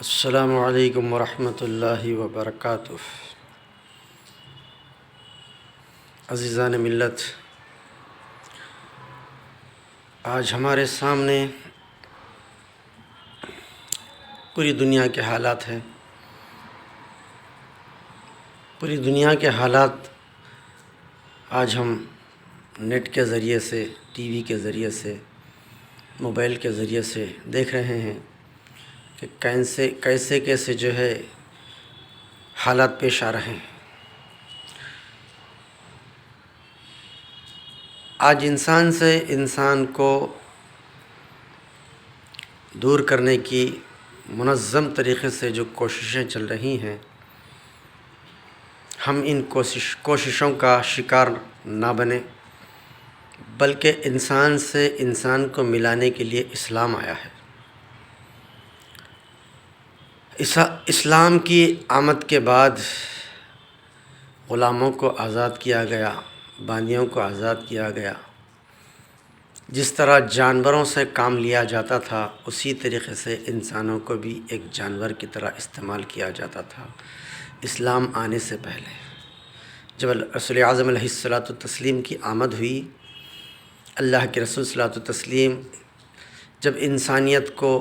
السلام علیکم ورحمۃ اللہ وبرکاتہ۔ عزیزان ملت، آج ہمارے سامنے پوری دنیا کے حالات ہیں۔ پوری دنیا کے حالات آج ہم نیٹ کے ذریعے سے، ٹی وی کے ذریعے سے، موبائل کے ذریعے سے دیکھ رہے ہیں کہ کیسے جو ہے حالات پیش آ رہے ہیں۔ آج انسان سے انسان کو دور کرنے کی منظم طریقے سے جو کوششیں چل رہی ہیں، ہم ان کوششوں کا شکار نہ بنیں، بلکہ انسان سے انسان کو ملانے کے لیے اسلام آیا ہے۔ اسلام کی آمد کے بعد غلاموں کو آزاد کیا گیا، باندیوں کو آزاد کیا گیا۔ جس طرح جانوروں سے کام لیا جاتا تھا، اسی طریقے سے انسانوں کو بھی ایک جانور کی طرح استعمال کیا جاتا تھا۔ اسلام آنے سے پہلے جب رسول اعظم علیہ الصلاۃ والتسلیم کی آمد ہوئی، اللہ کے رسول صلی اللہ علیہ وسلم جب انسانیت کو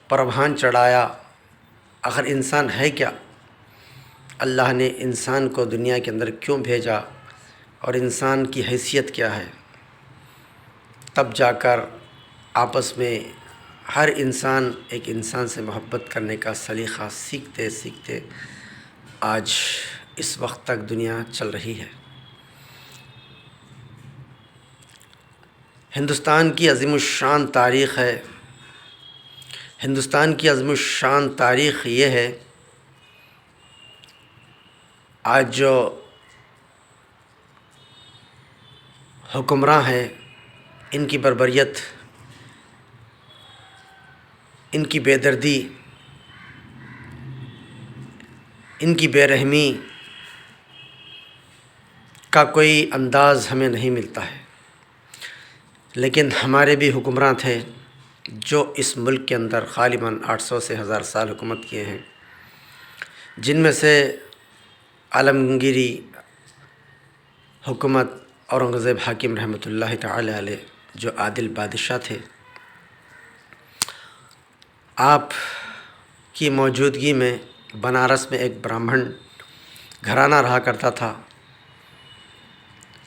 پروان چڑھایا، آخر انسان ہے کیا، اللہ نے انسان کو دنیا کے اندر کیوں بھیجا اور انسان کی حیثیت کیا ہے، تب جا کر آپس میں ہر انسان ایک انسان سے محبت کرنے کا سلیقہ سیکھتے سیکھتے آج اس وقت تک دنیا چل رہی ہے۔ ہندوستان کی عظیم الشان تاریخ ہے۔ ہندوستان کی عظیم الشان تاریخ یہ ہے، آج جو حکمراں ہیں، ان کی بربریت، ان کی بے دردی، ان کی بے رحمی کا کوئی انداز ہمیں نہیں ملتا ہے۔ لیکن ہمارے بھی حکمراں تھے جو اس ملک کے اندر غالباً 800 سے 1000 سال حکومت کیے ہیں، جن میں سے عالمگیری حکومت اورنگزیب حاکم رحمۃ اللہ تعالی علیہ جو عادل بادشاہ تھے، آپ کی موجودگی میں بنارس میں ایک برہمن گھرانہ رہا کرتا تھا۔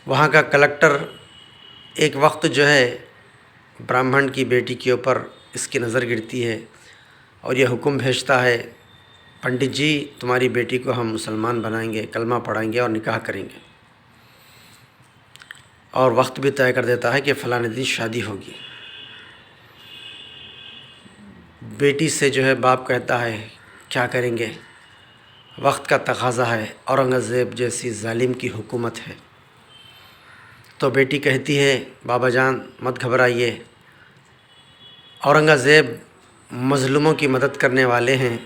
وہاں کا کلکٹر ایک وقت جو ہے برہمن کی بیٹی کے اوپر اس کی نظر گرتی ہے اور یہ حکم بھیجتا ہے، پنڈت جی تمہاری بیٹی کو ہم مسلمان بنائیں گے، کلمہ پڑھائیں گے اور نکاح کریں گے، اور وقت بھی طے کر دیتا ہے کہ فلاں دن شادی ہوگی۔ بیٹی سے جو ہے باپ کہتا ہے کیا کریں گے، وقت کا تقاضا ہے، اورنگزیب جیسی ظالم کی حکومت ہے۔ تو بیٹی کہتی ہے بابا جان مت گھبرائیے، اورنگزیب مظلوموں کی مدد کرنے والے ہیں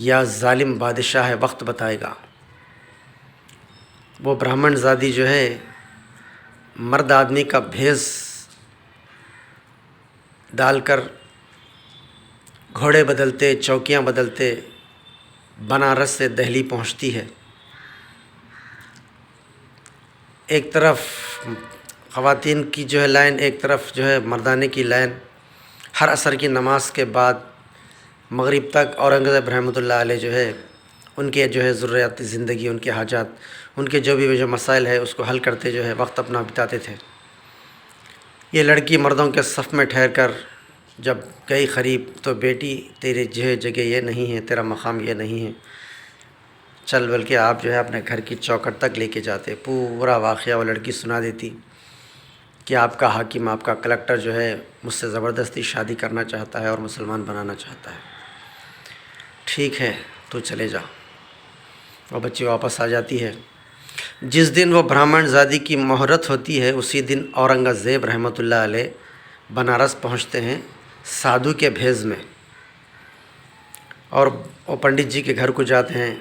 یا ظالم بادشاہ ہے، وقت بتائے گا۔ وہ برہمن زادی جو ہے مرد آدمی کا بھیس ڈال کر گھوڑے بدلتے، چوکیاں بدلتے بنارس سے دہلی پہنچتی ہے۔ ایک طرف خواتین کی جو ہے لائن، ایک طرف جو ہے مردانے کی لائن۔ ہر عصر کی نماز کے بعد مغرب تک اورنگزیب رحمۃ اللہ علیہ جو ہے ان کے جو ہے ضروریات زندگی، ان کے حاجات، ان کے جو بھی جو مسائل ہے اس کو حل کرتے جو ہے وقت اپنا بتاتے تھے۔ یہ لڑکی مردوں کے صف میں ٹھہر کر جب گئی قریب تو بیٹی تیری جو ہے جگہ یہ نہیں ہے، تیرا مقام یہ نہیں ہے، چل بلکہ آپ جو ہے اپنے گھر کی چوکھٹ تک لے کے جاتے۔ پورا واقعہ وہ لڑکی سنا دیتی کہ آپ کا حاکم، آپ کا کلکٹر جو ہے مجھ سے زبردستی شادی کرنا چاہتا ہے اور مسلمان بنانا چاہتا ہے۔ ٹھیک ہے تو چلے جا۔ وہ بچی واپس آ جاتی ہے۔ جس دن وہ برہمن زادی کی مہرت ہوتی ہے، اسی دن اورنگزیب رحمۃ اللہ علیہ بنارس پہنچتے ہیں سادھو کے بھیس میں، اور وہ پنڈت جی کے گھر کو جاتے ہیں۔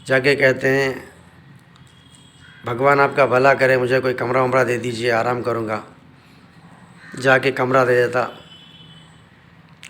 جا کے کہتے ہیں بھگوان آپ کا بھلا کرے، مجھے کوئی کمرہ ومرہ دے دیجئے، آرام کروں گا۔ جا کے کمرہ دے دیتا۔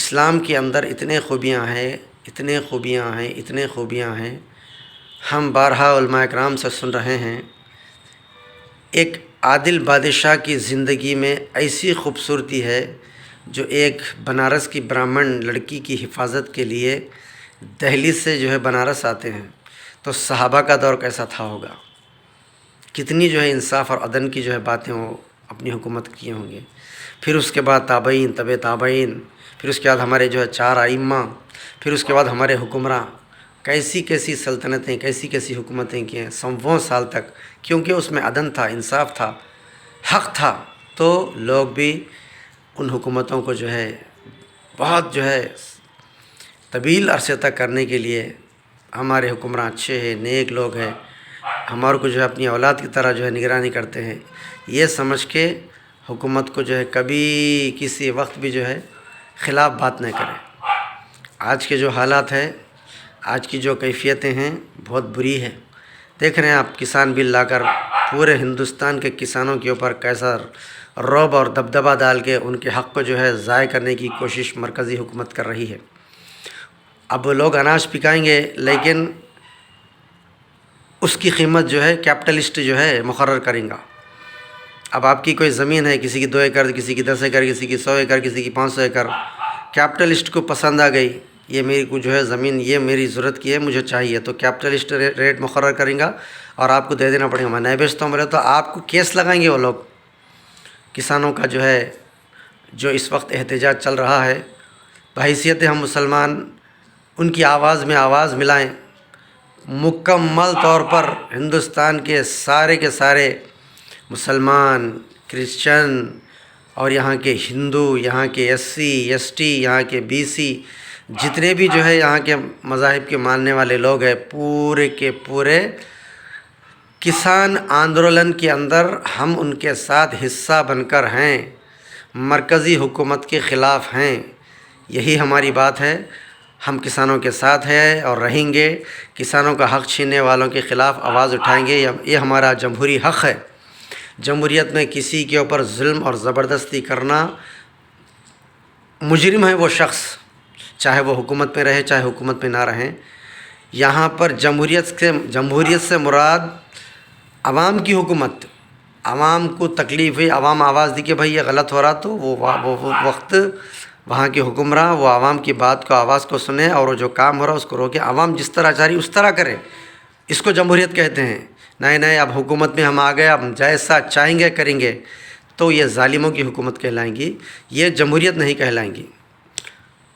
اسلام کے اندر اتنے خوبیاں ہیں، اتنے خوبیاں ہیں، ہم بارہا علماء اکرام سے سن رہے ہیں، ایک عادل بادشاہ کی زندگی میں ایسی خوبصورتی ہے جو ایک بنارس کی برہمن لڑکی کی حفاظت کے لیے دہلی سے جو ہے بنارس آتے ہیں، تو صحابہ کا دور کیسا تھا ہوگا، کتنی جو ہے انصاف اور عدل کی جو ہے باتیں وہ اپنی حکومت کیے ہوں گے۔ پھر اس کے بعد تابعین، تابعین، پھر اس کے بعد ہمارے جو ہے 4 ائمہ، پھر اس کے بعد ہمارے حکمراں، کیسی سلطنتیں، کیسی حکومتیں کی ہیں 100 سال تک، کیونکہ اس میں عدل تھا، انصاف تھا، حق تھا، تو لوگ بھی ان حکومتوں کو جو ہے بہت جو ہے طویل عرصے تک کرنے کے لیے ہمارے حکمراں اچھے ہیں، نیک لوگ ہیں، ہمارے کو جو ہے اپنی اولاد کی طرح جو ہے نگرانی کرتے ہیں، یہ سمجھ کے حکومت کو جو ہے کبھی کسی وقت بھی جو ہے خلاف بات نہ کرے۔ آج کے جو حالات ہیں، آج کی جو کیفیتیں ہیں بہت بری ہے۔ دیکھ رہے ہیں آپ کسان بل لا کر پورے ہندوستان کے کسانوں کے اوپر کیسا رعب اور دبدبہ ڈال کے ان کے حق کو جو ہے ضائع کرنے کی کوشش مرکزی حکومت کر رہی ہے۔ اب وہ لوگ اناج پکائیں گے، لیکن اس کی قیمت جو ہے کیپٹلسٹ جو ہے مقرر کریں گا۔ اب آپ کی کوئی زمین ہے، کسی کی 2 ایکڑ، کسی کی 10 ایکڑ، کسی کی 100 ایکڑ، کسی کی 500 ایکڑ، کیپٹلسٹ کو پسند آ گئی، یہ میری کو جو ہے زمین یہ میری ضرورت کی ہے، مجھے چاہیے، تو کیپٹلسٹ ریٹ مقرر کریں گا اور آپ کو دے دینا پڑے گا۔ میں نہیں بیچتا ہوں بولے تو آپ کو کیس لگائیں گے وہ لوگ۔ کسانوں کا جو ہے جو اس وقت احتجاج چل رہا ہے، بحیثیت ہم مسلمان ان کی آواز میں آواز ملائیں، مکمل طور پر ہندوستان کے سارے مسلمان، کرسچن اور یہاں کے ہندو، یہاں کے SC ST، یہاں کے BC، جتنے بھی جو ہے یہاں کے مذاہب کے ماننے والے لوگ ہیں، پورے کے پورے کسان آندولن کے اندر ہم ان کے ساتھ حصہ بن کر ہیں، مرکزی حکومت کے خلاف ہیں۔ یہی ہماری بات ہے، ہم کسانوں کے ساتھ ہیں اور رہیں گے، کسانوں کا حق چھیننے والوں کے خلاف آواز اٹھائیں گے، یہ ہمارا جمہوری حق ہے۔ جمہوریت میں کسی کے اوپر ظلم اور زبردستی کرنا، مجرم ہے وہ شخص، چاہے وہ حکومت میں رہے چاہے حکومت میں نہ رہیں۔ یہاں پر جمہوریت سے مراد عوام کی حکومت، عوام کو تکلیف ہوئی، عوام آواز دی کہ بھائی یہ غلط ہو رہا، تو وہ وقت وہاں کے حکمراں وہ عوام کی بات کو، آواز کو سنیں اور وہ جو کام ہو رہا اس کو روکے، عوام جس طرح چاہ رہی اس طرح کرے، اس کو جمہوریت کہتے ہیں۔ نہیں اب حکومت میں ہم آ گئے، اب جیسا چاہیں گے کریں گے، تو یہ ظالموں کی حکومت کہلائیں گی، یہ جمہوریت نہیں کہلائیں گی۔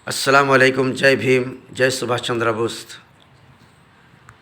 السلام علیکم، جے بھیم، جے سبھاش چندر بوس۔